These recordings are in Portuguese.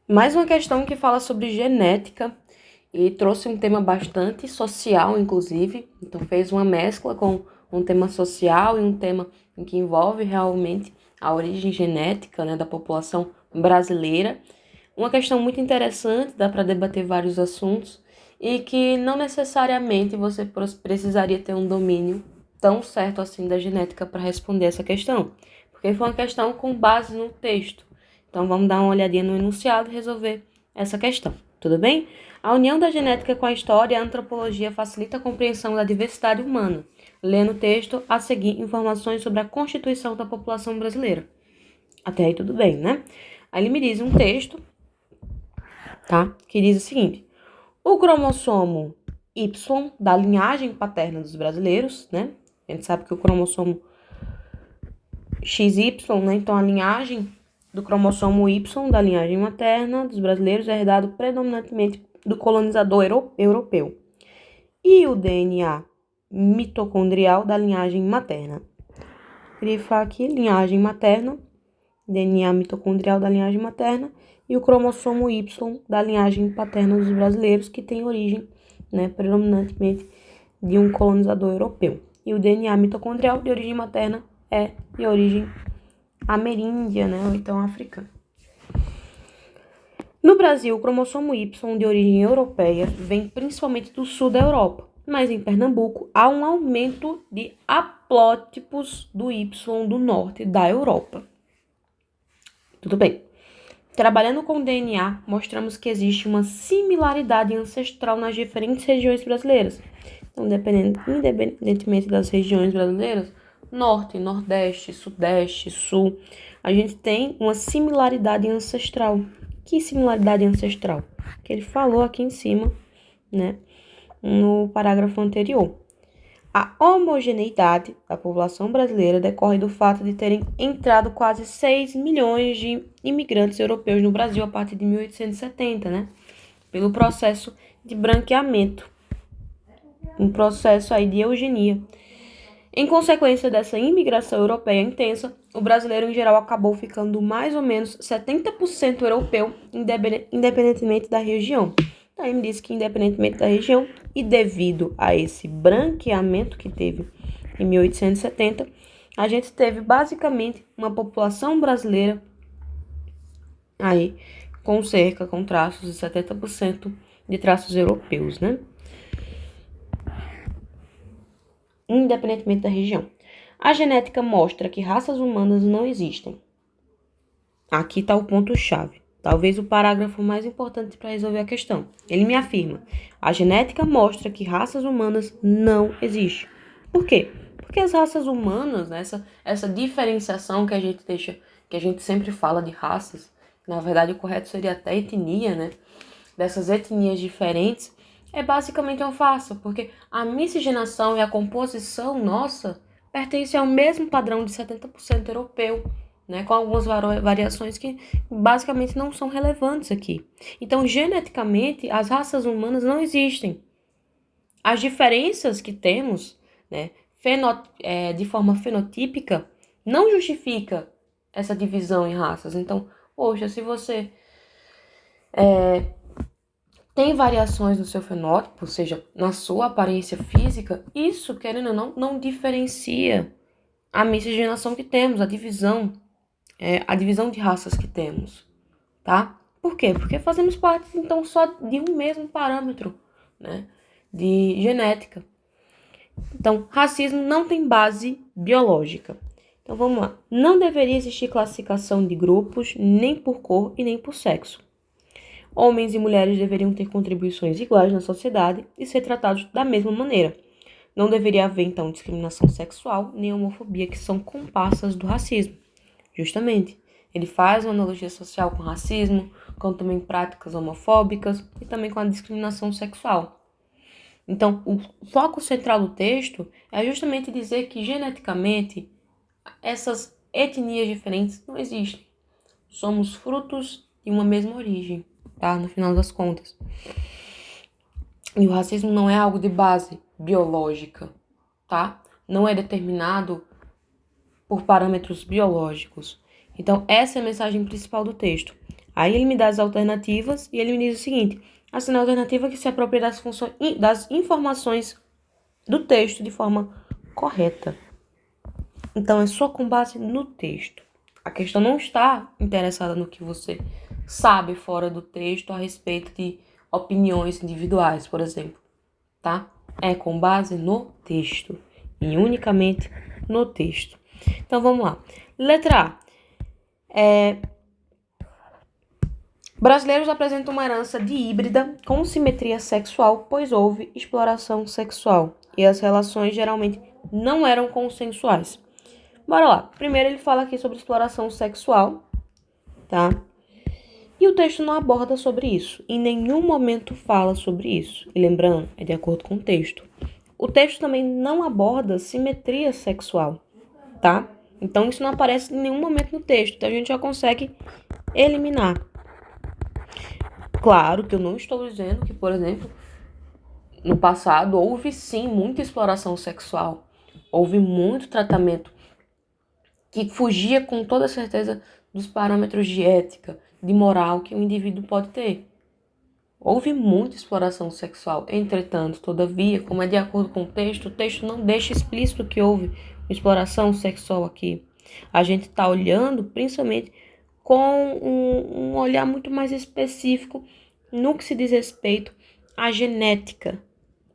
Mais uma questão que fala sobre genética e trouxe um tema bastante social, inclusive. Então, fez uma mescla com um tema social e um tema em que envolve realmente a origem genética, né, da população brasileira. Uma questão muito interessante, dá para debater vários assuntos e que não necessariamente você precisaria ter um domínio tão certo assim da genética para responder essa questão, porque foi uma questão com base no texto. Então vamos dar uma olhadinha no enunciado e resolver essa questão, tudo bem? A união da genética com a história e a antropologia facilita a compreensão da diversidade humana. Lê no texto a seguir informações sobre a constituição da população brasileira. Até aí tudo bem, né? Aí ele me diz um texto, tá? Que diz o seguinte: o cromossomo Y da linhagem paterna dos brasileiros, né? A gente sabe que o cromossomo XY, né? Então a linhagem do cromossomo Y da linhagem materna dos brasileiros é herdado predominantemente do colonizador europeu. E o DNA mitocondrial da linhagem materna. Grifar aqui, linhagem materna, DNA mitocondrial da linhagem materna e o cromossomo Y da linhagem paterna dos brasileiros, que tem origem, né, predominantemente de um colonizador europeu. E o DNA mitocondrial de origem materna é de origem ameríndia, né, ou então africana. No Brasil, o cromossomo Y de origem europeia vem principalmente do sul da Europa, mas em Pernambuco há um aumento de haplótipos do Y do norte da Europa. Tudo bem. Trabalhando com DNA, mostramos que existe uma similaridade ancestral nas diferentes regiões brasileiras. Então, independentemente das regiões brasileiras, norte, nordeste, sudeste, sul, a gente tem uma similaridade ancestral. Que similaridade ancestral? Que ele falou aqui em cima, né, no parágrafo anterior. A homogeneidade da população brasileira decorre do fato de terem entrado quase 6 milhões de imigrantes europeus no Brasil a partir de 1870, né? Pelo processo de branqueamento, um processo aí de eugenia. Em consequência dessa imigração europeia intensa, o brasileiro em geral acabou ficando mais ou menos 70% europeu, independentemente da região. Então, ele me disse que independentemente da região e devido a esse branqueamento que teve em 1870, a gente teve basicamente uma população brasileira aí com traços de 70% de traços europeus, né? Independentemente da região. A genética mostra que raças humanas não existem. Aqui está o ponto-chave. Talvez o parágrafo mais importante para resolver a questão. Ele me afirma: a genética mostra que raças humanas não existem. Por quê? Porque as raças humanas, né, essa diferenciação que a gente deixa, que a gente sempre fala de raças, na verdade o correto seria até etnia, né? Dessas etnias diferentes, é basicamente uma farsa, porque a miscigenação e a composição nossa pertence ao mesmo padrão de 70% europeu, né, com algumas variações que basicamente não são relevantes aqui. Então, geneticamente, as raças humanas não existem. As diferenças que temos, né, de forma fenotípica, não justifica essa divisão em raças. Então, poxa, se você tem variações no seu fenótipo, ou seja, na sua aparência física, isso, querendo ou não diferencia a miscigenação que temos, a divisão de raças que temos, tá? Por quê? Porque fazemos parte, então, só de um mesmo parâmetro, né, de genética. Então, racismo não tem base biológica. Então, vamos lá. Não deveria existir classificação de grupos, nem por cor e nem por sexo. Homens e mulheres deveriam ter contribuições iguais na sociedade e ser tratados da mesma maneira. Não deveria haver, então, discriminação sexual nem homofobia, que são comparsas do racismo. Justamente, ele faz uma analogia social com o racismo, com também práticas homofóbicas e também com a discriminação sexual. Então, o foco central do texto é justamente dizer que, geneticamente, essas etnias diferentes não existem. Somos frutos de uma mesma origem, tá? No final das contas. E o racismo não é algo de base biológica, tá? Não é determinado por parâmetros biológicos. Então, essa é a mensagem principal do texto. Aí ele me dá as alternativas e ele me diz o seguinte: assine a alternativa que se apropria das funções, das informações do texto de forma correta. Então, é só com base no texto. A questão não está interessada no que você sabe fora do texto a respeito de opiniões individuais, por exemplo, tá? É com base no texto e unicamente no texto. Então, vamos lá. Letra A. Brasileiros apresentam uma herança de híbrida com simetria sexual, pois houve exploração sexual e as relações geralmente não eram consensuais. Bora lá. Primeiro ele fala aqui sobre exploração sexual, tá? E o texto não aborda sobre isso. Em nenhum momento fala sobre isso. E lembrando, é de acordo com o texto. O texto também não aborda simetria sexual, tá? Então isso não aparece em nenhum momento no texto. Então a gente já consegue eliminar. Claro que eu não estou dizendo que, por exemplo, no passado houve sim muita exploração sexual. Houve muito tratamento que fugia com toda certeza dos parâmetros de ética, de moral que o indivíduo pode ter. Houve muita exploração sexual. Entretanto, todavia, como é de acordo com o texto não deixa explícito que houve exploração sexual aqui. A gente está olhando principalmente com um olhar muito mais específico no que se diz respeito à genética,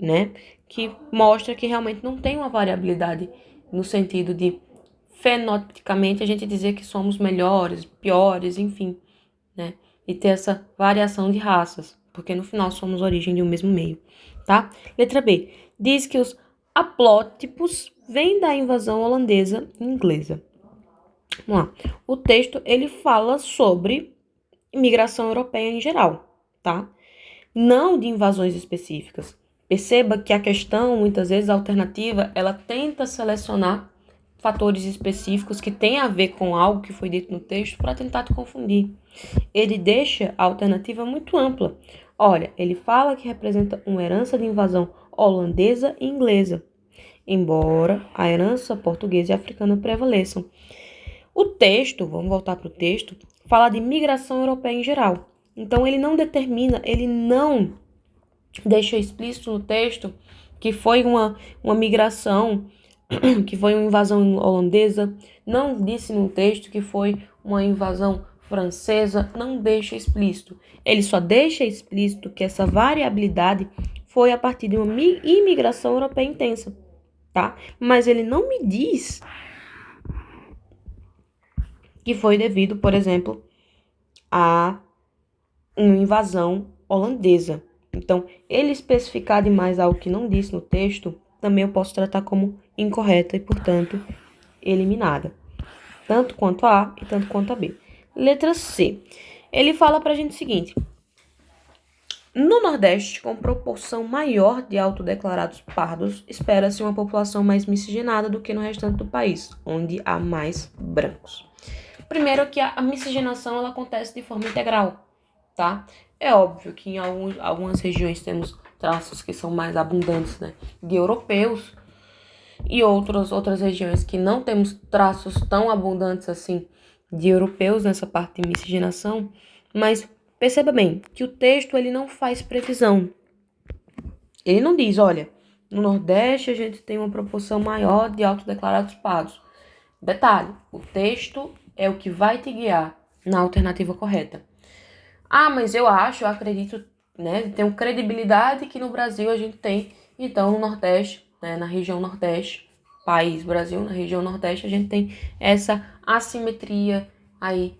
né? Que mostra que realmente não tem uma variabilidade no sentido de fenotipicamente a gente dizer que somos melhores, piores, enfim, né? E ter essa variação de raças, porque no final somos origem de um mesmo meio, tá? Letra B. Diz que os haplótipos vêm da invasão holandesa e inglesa. Vamos lá. O texto, ele fala sobre imigração europeia em geral, tá? Não de invasões específicas. Perceba que a questão, muitas vezes, a alternativa, ela tenta selecionar fatores específicos que têm a ver com algo que foi dito no texto para tentar te confundir. Ele deixa a alternativa muito ampla. Olha, ele fala que representa uma herança de invasão holandesa e inglesa, embora a herança portuguesa e africana prevaleçam. O texto, vamos voltar para o texto, fala de migração europeia em geral. Então, ele não determina, ele não deixa explícito no texto que foi uma migração, que foi uma invasão holandesa, não disse no texto que foi uma invasão francesa, não deixa explícito. Ele só deixa explícito que essa variabilidade foi a partir de uma imigração europeia intensa, tá? Mas ele não me diz que foi devido, por exemplo, a uma invasão holandesa. Então, ele especificar demais algo que não disse no texto, também eu posso tratar como incorreta e, portanto, eliminada. Tanto quanto a A e tanto quanto a B. Letra C. Ele fala pra gente o seguinte: no Nordeste, com proporção maior de autodeclarados pardos, espera-se uma população mais miscigenada do que no restante do país, onde há mais brancos. Primeiro que a miscigenação ela acontece de forma integral, tá? É óbvio que em algumas regiões temos traços que são mais abundantes, né, de europeus, e outras regiões que não temos traços tão abundantes assim de europeus nessa parte de miscigenação, mas perceba bem que o texto ele não faz previsão. Ele não diz, olha, no Nordeste a gente tem uma proporção maior de autodeclarados pardos. Detalhe, o texto é o que vai te guiar na alternativa correta. Ah, mas eu acredito, né, tenho credibilidade que no Brasil a gente tem, então no Nordeste, né, na região Nordeste, país Brasil, na região Nordeste a gente tem essa assimetria aí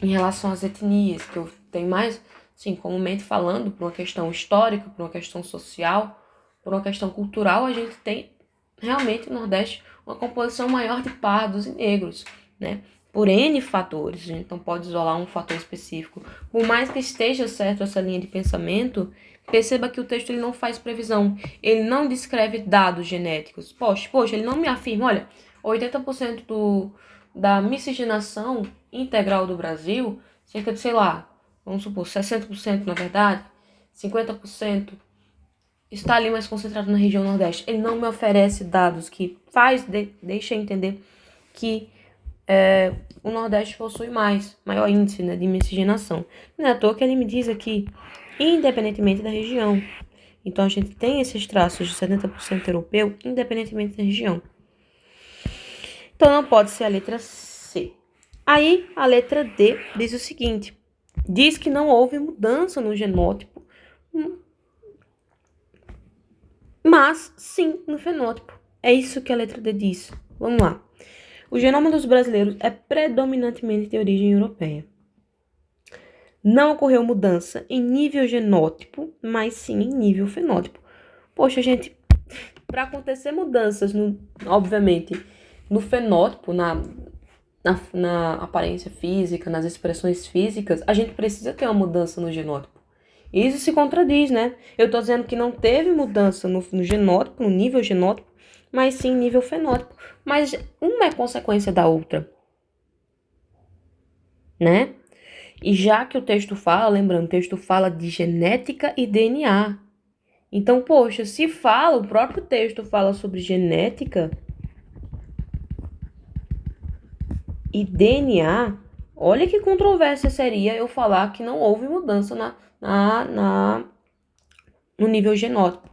em relação às etnias, que eu tenho mais, assim, comumente falando, por uma questão histórica, por uma questão social, por uma questão cultural, a gente tem realmente no Nordeste uma composição maior de pardos e negros, né? Por N fatores, a gente não pode isolar um fator específico. Por mais que esteja certo essa linha de pensamento, perceba que o texto ele não faz previsão, ele não descreve dados genéticos. Poxa, ele não me afirma, olha, 80% da miscigenação integral do Brasil, cerca de, sei lá, vamos supor, 60% na verdade, 50% está ali mais concentrado na região Nordeste. Ele não me oferece dados que deixa entender que o Nordeste possui maior índice, né, de miscigenação. Não é à toa que ele me diz aqui, independentemente da região. Então, a gente tem esses traços de 70% europeu, independentemente da região. Então, não pode ser a letra C. Aí, a letra D diz o seguinte, diz que não houve mudança no genótipo, mas sim no fenótipo. É isso que a letra D diz. Vamos lá. O genoma dos brasileiros é predominantemente de origem europeia. Não ocorreu mudança em nível genótipo, mas sim em nível fenótipo. Poxa, gente, para acontecer mudanças, obviamente, no fenótipo, na aparência física, nas expressões físicas, a gente precisa ter uma mudança no genótipo. Isso se contradiz, né? Eu tô dizendo que não teve mudança no genótipo, no nível genótipo, mas sim nível fenótipo. Mas uma é consequência da outra, né? E já que o texto fala, lembrando, o texto fala de genética e DNA. Então, poxa, se fala, o próprio texto fala sobre genética e DNA, olha que controvérsia seria eu falar que não houve mudança no nível genótipo,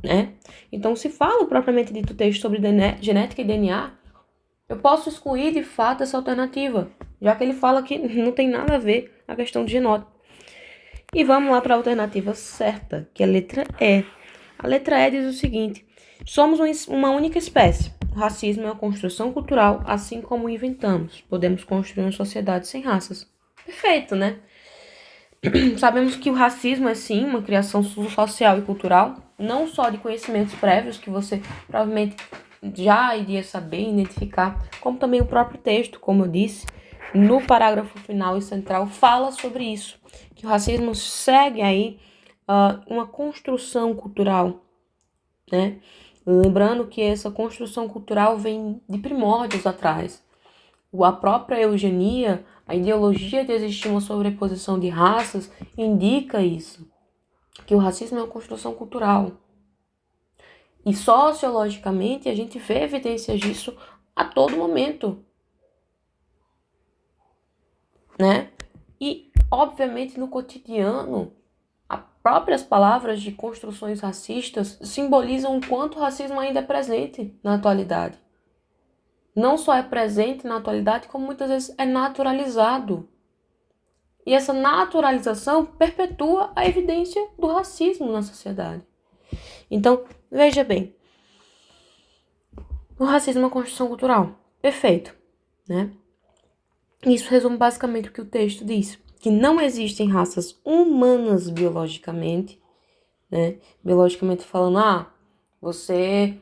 né? Então, se fala propriamente dito texto sobre genética e DNA, eu posso excluir de fato essa alternativa, já que ele fala que não tem nada a ver a questão de genótipo. E vamos lá para a alternativa certa, que é a letra E. A letra E diz o seguinte: somos uma única espécie. O racismo é uma construção cultural, assim como inventamos. Podemos construir uma sociedade sem raças. Perfeito, né? Sabemos que o racismo é sim uma criação social e cultural, não só de conhecimentos prévios que você provavelmente já iria saber identificar, como também o próprio texto, como eu disse, no parágrafo final e central fala sobre isso, que o racismo segue aí uma construção cultural, né? Lembrando que essa construção cultural vem de primórdios atrás. A própria eugenia, a ideologia de existir uma sobreposição de raças, indica isso, que o racismo é uma construção cultural. E sociologicamente a gente vê evidências disso a todo momento, né? E, obviamente, no cotidiano, as próprias palavras de construções racistas simbolizam o quanto o racismo ainda é presente na atualidade. Não só é presente na atualidade, como muitas vezes é naturalizado. E essa naturalização perpetua a evidência do racismo na sociedade. Então, veja bem, o racismo é uma construção cultural. Perfeito, né? Isso resume basicamente o que o texto diz, que não existem raças humanas biologicamente, né? Biologicamente falando, você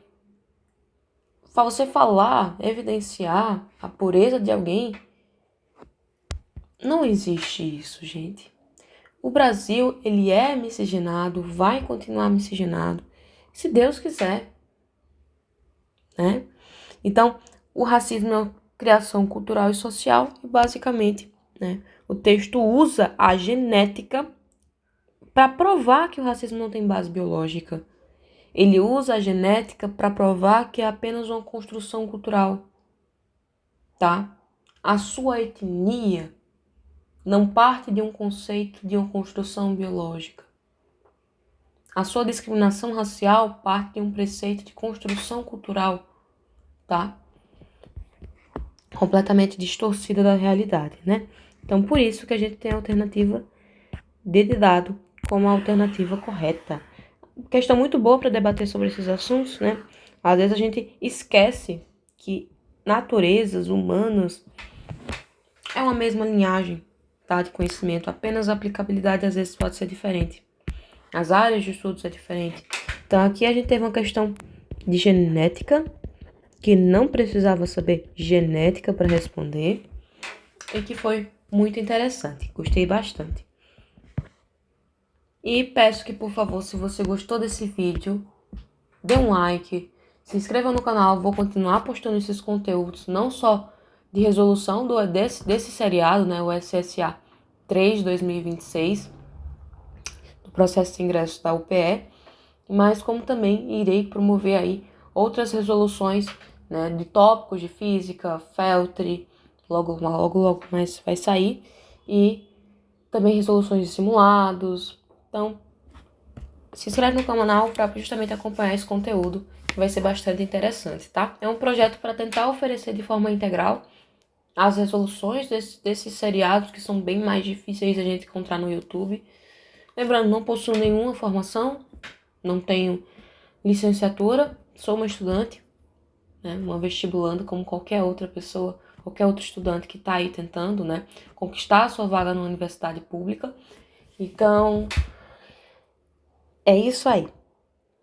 falar, evidenciar a pureza de alguém, não existe isso, gente. O Brasil, ele é miscigenado, vai continuar miscigenado, se Deus quiser, né? Então, o racismo é uma criação cultural e social e, basicamente, né, o texto usa a genética para provar que o racismo não tem base biológica. Ele usa a genética para provar que é apenas uma construção cultural, tá? A sua etnia não parte de um conceito de uma construção biológica. A sua discriminação racial parte de um preceito de construção cultural, tá? Completamente distorcida da realidade, né? Então, por isso que a gente tem a alternativa D de dado como a alternativa correta. Questão muito boa para debater sobre esses assuntos, né? Às vezes a gente esquece que naturezas humanas é uma mesma linhagem, tá, de conhecimento, apenas a aplicabilidade às vezes pode ser diferente. As áreas de estudos é diferente. Então aqui a gente teve uma questão de genética, que não precisava saber genética para responder, e que foi muito interessante, gostei bastante. E peço que, por favor, se você gostou desse vídeo, dê um like, se inscreva no canal, vou continuar postando esses conteúdos, não só de resolução desse seriado, né, o SSA 3 2026, do processo de ingresso da UPE, mas como também irei promover aí outras resoluções né, de tópicos de física, feltre, logo mais vai sair, e também resoluções de simulados. Então, se inscreve no canal para justamente acompanhar esse conteúdo, que vai ser bastante interessante, tá? É um projeto para tentar oferecer de forma integral as resoluções desses seriados que são bem mais difíceis de a gente encontrar no YouTube. Lembrando, não possuo nenhuma formação, não tenho licenciatura, sou uma estudante, né, uma vestibulanda como qualquer outra pessoa, qualquer outro estudante que está aí tentando, né, conquistar a sua vaga numa universidade pública. Então, é isso aí,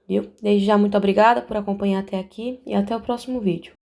viu? Desde já, muito obrigada por acompanhar até aqui e até o próximo vídeo.